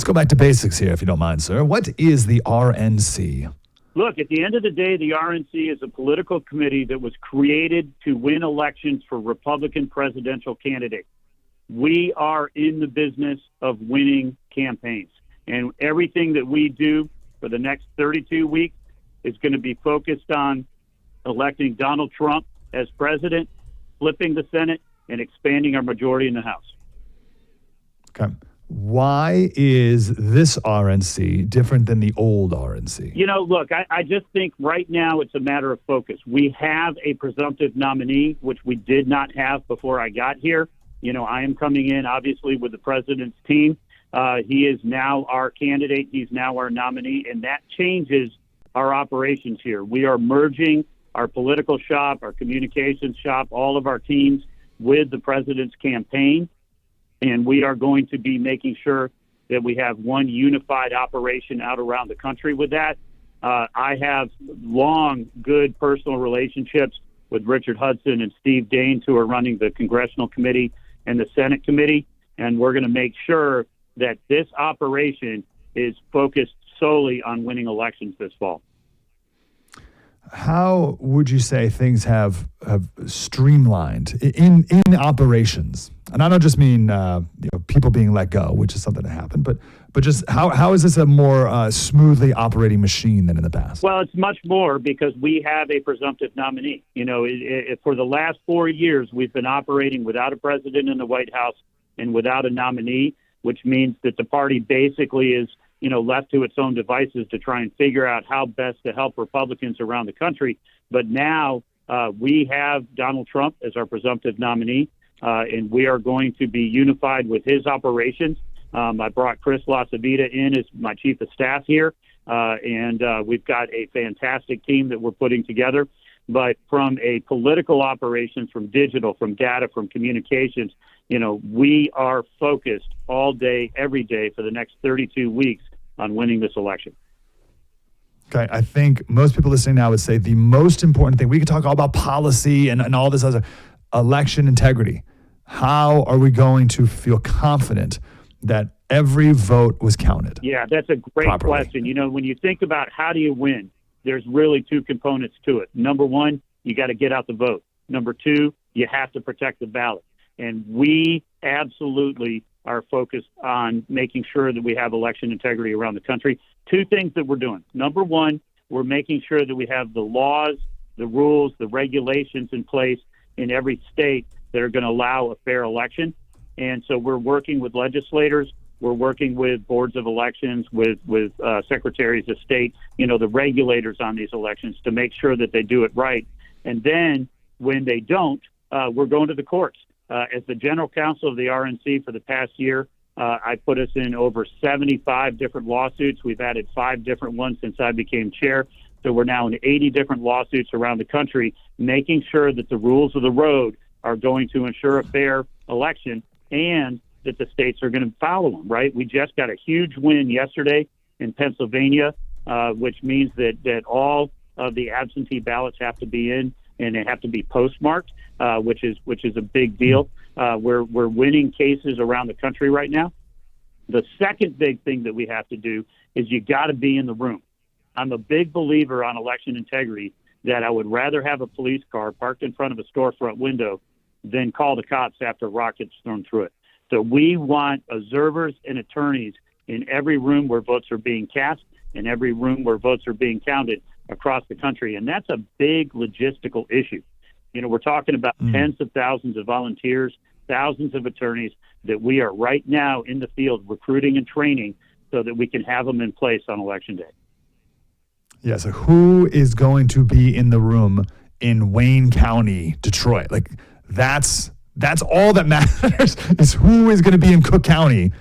Let's go back to basics here, if you don't mind, sir. What is the RNC? Look, at the end of the day, the RNC is a political committee that was created to win elections for Republican presidential candidates. We are in the business of winning campaigns. And everything that we do for the next 32 weeks is going to be focused on electing Donald Trump as president, flipping the Senate, and expanding our majority in the House. Okay. Why is this RNC different than the old RNC? You know, look, I just think right now it's a matter of focus. We have a presumptive nominee, which we did not have before I got here. You know, I am coming in, obviously, with the president's team. He is now our candidate. He's now our nominee, and that changes our operations here. We are merging our political shop, our communications shop, all of our teams with the president's campaign. And we are going to be making sure that we have one unified operation out around the country with that. I have long, good personal relationships with Richard Hudson and Steve Daines, who are running the Congressional Committee and the Senate Committee. And we're going to make sure that this operation is focused solely on winning elections this fall. How would you say things have streamlined in operations? And I don't just mean people being let go, which is something that happened, but just how is this a more smoothly operating machine than in the past? Well, it's much more because we have a presumptive nominee. You know, for the last 4 years, we've been operating without a president in the White House and without a nominee, which means that the party basically is left to its own devices to try and figure out how best to help Republicans around the country. But now we have Donald Trump as our presumptive nominee, and we are going to be unified with his operations. I brought Chris LaCivita in as my chief of staff here, and we've got a fantastic team that we're putting together. But from a political operations, from digital, from data, from communications, we are focused all day, every day for the next 32 weeks on winning this election. Okay, I think most people listening now would say the most important thing, we could talk all about policy and all this other, election integrity. How are we going to feel confident that every vote was counted? Yeah, that's a great question. When you think about how do you win, there's really two components to it. Number one, you got to get out the vote. Number two, you have to protect the ballot. And we absolutely are focused on making sure that we have election integrity around the country. Two things that we're doing. Number one, we're making sure that we have the laws, the rules, the regulations in place in every state that are going to allow a fair election. And so we're working with legislators. We're working with boards of elections, with secretaries of state, the regulators on these elections to make sure that they do it right. And then when they don't, we're going to the courts. As the general counsel of the RNC for the past year, I put us in over 75 different lawsuits. We've added 5 different ones since I became chair. So we're now in 80 different lawsuits around the country, making sure that the rules of the road are going to ensure a fair election and that the states are going to follow them, right? We just got a huge win yesterday in Pennsylvania, which means that all of the absentee ballots have to be in and they have to be postmarked, which is a big deal. We're winning cases around the country right now. The second big thing that we have to do is you got to be in the room. I'm a big believer on election integrity that I would rather have a police car parked in front of a storefront window than call the cops after a rock gets thrown through it. So we want observers and attorneys in every room where votes are being cast, in every room where votes are being counted across the country. And that's a big logistical issue. We're talking about tens of thousands of volunteers, thousands of attorneys that we are right now in the field recruiting and training so that we can have them in place on Election Day. Yeah, so who is going to be in the room in Wayne County, Detroit? Like, that's all that matters is who is going to be in Cook County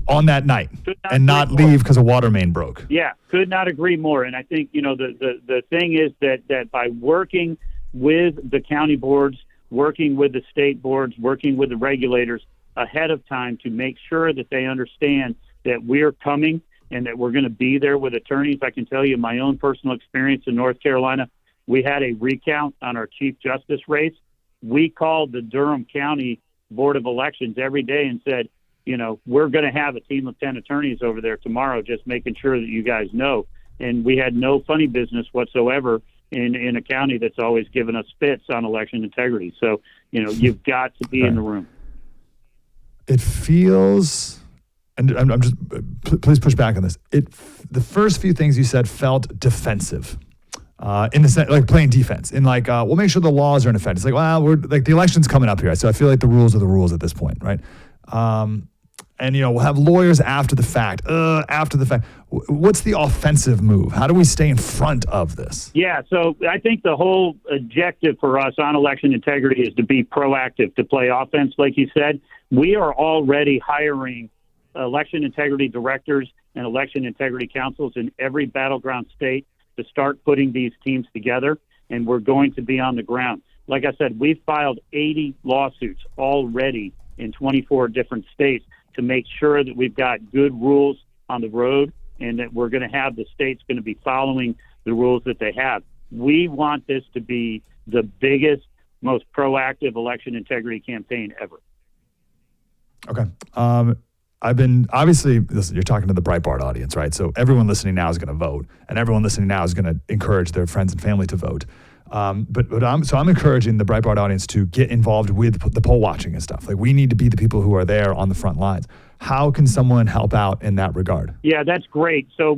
on that night and not leave because a water main broke. Yeah, could not agree more. And I think, the thing is that by working with the county boards, working with the state boards, working with the regulators ahead of time to make sure that they understand that we're coming and that we're going to be there with attorneys. I can tell you my own personal experience in North Carolina. We had a recount on our Chief Justice race. We called the Durham County Board of Elections every day and said, we're going to have a team of 10 attorneys over there tomorrow just making sure that you guys know. And we had no funny business whatsoever in a county that's always given us fits on election integrity. So, you've got to be in the room. It feels, and I'm just, please push back on this. The first few things you said felt defensive. In the sense, like playing defense, in like, we'll make sure the laws are in effect. It's like, well, we're like the election's coming up here, so I feel like the rules are the rules at this point, right? And we'll have lawyers after the fact. What's the offensive move? How do we stay in front of this? Yeah, so I think the whole objective for us on election integrity is to be proactive, to play offense, like you said. We are already hiring election integrity directors and election integrity councils in every battleground state to start putting these teams together, and we're going to be on the ground. Like I said, we've filed 80 lawsuits already in 24 different states to make sure that we've got good rules on the road and that we're going to have the states going to be following the rules that they have. We want this to be the biggest, most proactive election integrity campaign ever. Okay. Listen, you're talking to the Breitbart audience, right? So everyone listening now is going to vote, and everyone listening now is going to encourage their friends and family to vote. But I'm encouraging the Breitbart audience to get involved with the poll watching and stuff. Like, we need to be the people who are there on the front lines. How can someone help out in that regard? Yeah, that's great. So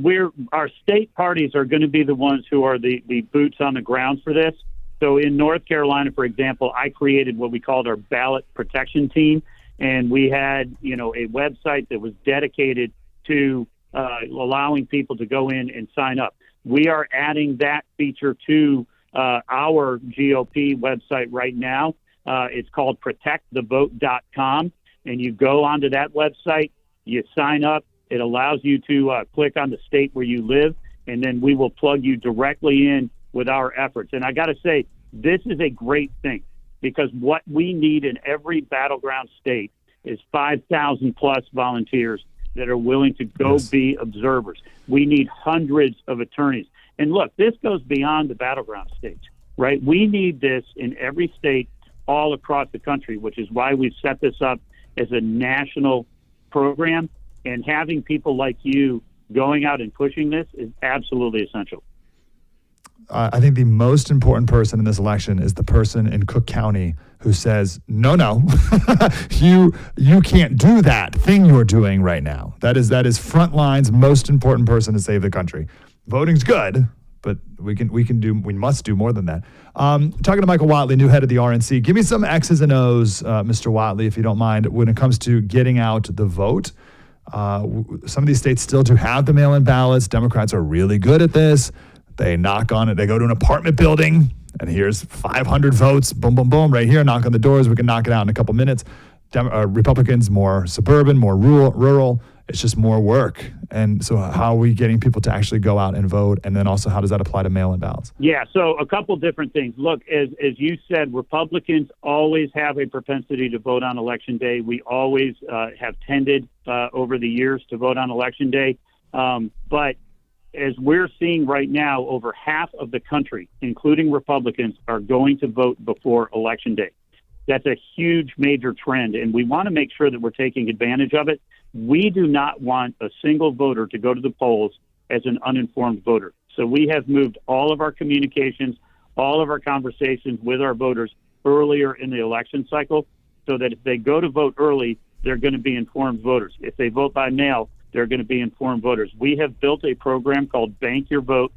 our state parties are going to be the ones who are the boots on the ground for this. So in North Carolina, for example, I created what we called our ballot protection team. And we had, a website that was dedicated to allowing people to go in and sign up. We are adding that feature to our GOP website right now. It's called protectthevote.com. And you go onto that website, you sign up. It allows you to click on the state where you live, and then we will plug you directly in with our efforts. And I got to say, this is a great thing, because what we need in every battleground state is 5,000 plus volunteers that are willing to go be observers. We need hundreds of attorneys. And look, this goes beyond the battleground states, right? We need this in every state all across the country, which is why we've set this up as a national program. And having people like you going out and pushing this is absolutely essential. I think the most important person in this election is the person in Cook County who says, no, you can't do that thing you're doing right now. That is Frontline's most important person to save the country. Voting's good, but we must do more than that. Talking to Michael Whatley, new head of the RNC. Give me some X's and O's, Mr. Whatley, if you don't mind, when it comes to getting out the vote. Some of these states still do have the mail-in ballots. Democrats are really good at this. They knock on it. They go to an apartment building, and here's 500 votes. Boom, boom, boom, right here. Knock on the doors. We can knock it out in a couple minutes. Republicans, more suburban, more rural. It's just more work. And so how are we getting people to actually go out and vote? And then also, how does that apply to mail-in ballots? Yeah, so a couple different things. Look, as you said, Republicans always have a propensity to vote on Election Day. We always have tended over the years to vote on Election Day. But as we're seeing right now, over half of the country, including Republicans, are going to vote before Election Day. That's a huge, major trend, and we want to make sure that we're taking advantage of it. We do not want a single voter to go to the polls as an uninformed voter. So we have moved all of our communications, all of our conversations with our voters earlier in the election cycle, so that if they go to vote early, they're going to be informed voters. If they vote by mail, they're going to be informed voters. We have built a program called Bank Your Vote,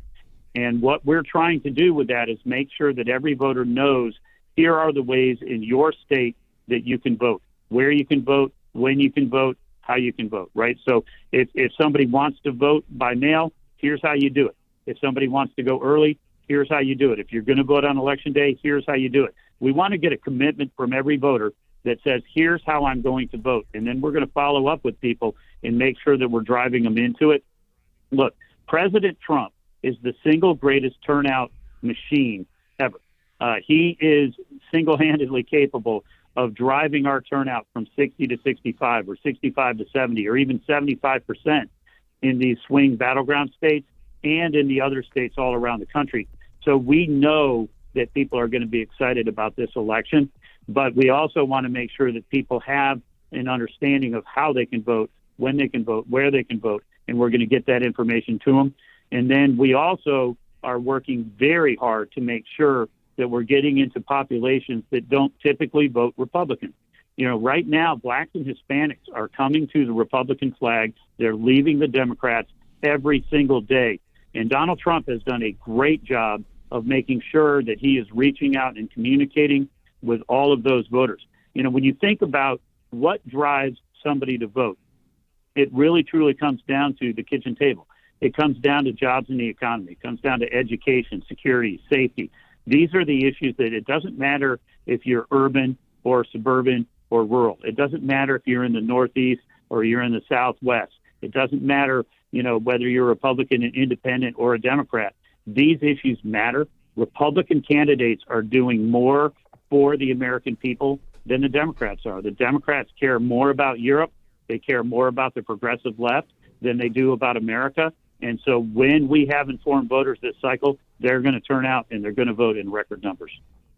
and what we're trying to do with that is make sure that every voter knows here are the ways in your state that you can vote, where you can vote, when you can vote, how you can vote, right? So if somebody wants to vote by mail, here's how you do it. If somebody wants to go early, here's how you do it. If you're going to vote on Election Day, here's how you do it. We want to get a commitment from every voter that says, here's how I'm going to vote. And then we're going to follow up with people and make sure that we're driving them into it. Look, President Trump is the single greatest turnout machine ever. He is single-handedly capable of driving our turnout from 60 to 65 or 65 to 70 or even 75% in these swing battleground states and in the other states all around the country. So we know that people are going to be excited about this election, but we also want to make sure that people have an understanding of how they can vote, when they can vote, where they can vote, and we're going to get that information to them. And then we also are working very hard to make sure that we're getting into populations that don't typically vote Republican. You know, right now, blacks and Hispanics are coming to the Republican flag. They're leaving the Democrats every single day. And Donald Trump has done a great job of making sure that he is reaching out and communicating with all of those voters. You know, when you think about what drives somebody to vote, it really truly comes down to the kitchen table. It comes down to jobs in the economy. It comes down to education, security, safety. These are the issues that it doesn't matter if you're urban or suburban or rural. It doesn't matter if you're in the Northeast or you're in the Southwest. It doesn't matter, you know, whether you're a Republican, an independent, or a Democrat. These issues matter. Republican candidates are doing more for the American people than the Democrats are. The Democrats care more about Europe. They care more about the progressive left than they do about America. And so when we have informed voters this cycle, they're going to turn out and they're going to vote in record numbers.